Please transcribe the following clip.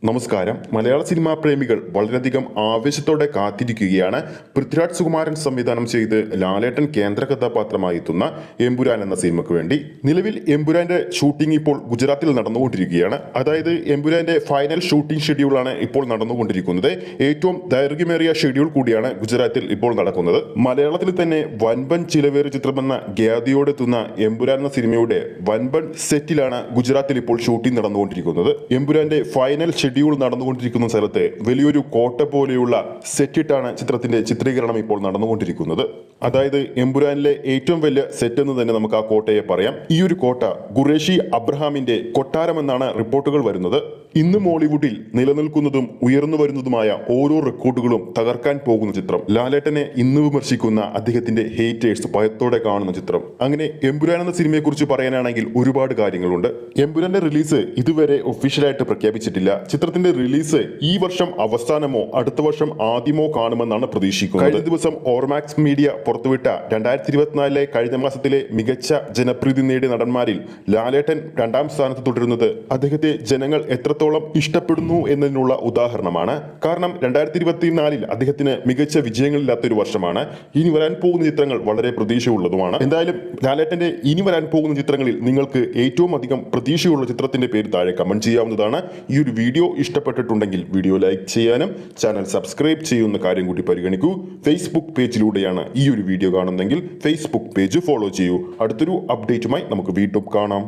നമസ്കാരം. മലയാള സിനിമാ പ്രേമികൾ വളരെയധികം ആവേശത്തോടെ കാത്തിരിക്കുകയാണ് പൃഥ്വിരാജ് സുകുമാരൻ സംവിധാനം ചെയ്ത് ലാലേട്ടൻ കേന്ദ്ര കഥാപാത്രമായി എത്തുന്ന എമ്പുരാൻ എന്ന സിനിമയ്ക്ക് വേണ്ടി. നിലവിൽ എമ്പുരാന്റെ ഷൂട്ടിംഗ് ഇപ്പോൾ ഗുജറാത്തിൽ നടന്നുകൊണ്ടിരിക്കുകയാണ്. അതായത് എമ്പുരാന്റെ ഫൈനൽ ഷൂട്ടിംഗ് ഷെഡ്യൂളാണ് ഇപ്പോൾ നടന്നുകൊണ്ടിരിക്കുന്നത്. ഏറ്റവും ദൈർഘ്യമേറിയ ഷെഡ്യൂൾ കൂടിയാണ് ഗുജറാത്തിൽ ഇപ്പോൾ നടക്കുന്നത്. മലയാളത്തിൽ തന്നെ വൻപൻ ചിലവേറിയ ചിത്രമെന്ന ഖ്യാതിയോടെത്തുന്ന എമ്പുരാൻ എന്ന സിനിമയുടെ വൻപൻ സെറ്റിലാണ് ഗുജറാത്തിൽ ഇപ്പോൾ ഷൂട്ടിംഗ് നടന്നുകൊണ്ടിരിക്കുന്നത്. എമ്പുരാന്റെ ഫൈനൽ ഷെഡ്യൂൾ നടന്നുകൊണ്ടിരിക്കുന്ന സ്ഥലത്ത് വലിയൊരു കോട്ട പോലെയുള്ള സെറ്റിട്ടാണ് ചിത്രത്തിന്റെ ചിത്രീകരണം ഇപ്പോൾ നടന്നുകൊണ്ടിരിക്കുന്നത്. അതായത് എമ്പുരാനിലെ ഏറ്റവും വലിയ സെറ്റ് എന്ന് തന്നെ നമുക്ക് ആ കോട്ടയെ പറയാം. ഈ ഒരു കോട്ട ഖുറേഷി അബ്രഹാമിന്റെ കൊട്ടാരമെന്നാണ് റിപ്പോർട്ടുകൾ വരുന്നത്. ഇന്ന് മോളിവുഡിൽ നിലനിൽക്കുന്നതും ഉയർന്നു വരുന്നതുമായ ഓരോ റെക്കോർഡുകളും തകർക്കാൻ പോകുന്ന ചിത്രം. ലാലേട്ടനെ ഇന്ന് വിമർശിക്കുന്ന അദ്ദേഹത്തിന്റെ ഹേറ്റേഴ്സ് ഭയത്തോടെ കാണുന്ന ചിത്രം. അങ്ങനെ എമ്പുരാൻ എന്ന സിനിമയെ കുറിച്ച് പറയാനാണെങ്കിൽ ഒരുപാട് കാര്യങ്ങളുണ്ട്. എമ്പുരാന്റെ റിലീസ് ഇതുവരെ ഒഫീഷ്യലായിട്ട് പ്രഖ്യാപിച്ചിട്ടില്ല. ചിത്രത്തിന്റെ റിലീസ് ഈ വർഷം അവസാനമോ അടുത്ത വർഷം ആദ്യമോ കാണുമെന്നാണ് പ്രതീക്ഷിക്കുന്നത്. കഴിഞ്ഞ ദിവസം ഓർമാക്സ് മീഡിയ പുറത്തുവിട്ട 2024 കഴിഞ്ഞ മാസത്തിലെ മികച്ച ജനപ്രീതി നേടിയ നടന്മാരിൽ ലാലേട്ടൻ 2ാം സ്ഥാനത്ത് തുടരുന്നത് അദ്ദേഹത്തെ ജനങ്ങൾ എത്രത്തോളം ഇഷ്ടപ്പെടുന്നു എന്നതിനുള്ള ഉദാഹരണമാണ്. കാരണം 2024 അദ്ദേഹത്തിന് മികച്ച വിജയങ്ങളില്ലാത്തൊരു വർഷമാണ്. ഇനി വരാൻ പോകുന്ന ചിത്രങ്ങൾ വളരെ പ്രതീക്ഷയുള്ളതുമാണ്. എന്തായാലും ലാലേട്ടന്റെ ഇനി വരാൻ പോകുന്ന ചിത്രങ്ങളിൽ നിങ്ങൾക്ക് ഏറ്റവും അധികം പ്രതീക്ഷയുള്ള ചിത്രത്തിന്റെ പേര് താഴെ കമന്റ് ചെയ്യാവുന്നതാണ്. ഈ ഒരു വീഡിയോ ഇഷ്ടപ്പെട്ടിട്ടുണ്ടെങ്കിൽ വീഡിയോ ലൈക്ക് ചെയ്യാനും ചാനൽ സബ്സ്ക്രൈബ് ചെയ്യുന്ന കാര്യം കൂടി പരിഗണിക്കൂ. ഫേസ്ബുക്ക് പേജിലൂടെയാണ് ഈ ഒരു വീഡിയോ കാണുന്നതെങ്കിൽ ഫേസ്ബുക്ക് പേജ് ഫോളോ ചെയ്യൂ. അടുത്തൊരു അപ്ഡേറ്റുമായി നമുക്ക് വീണ്ടും കാണാം.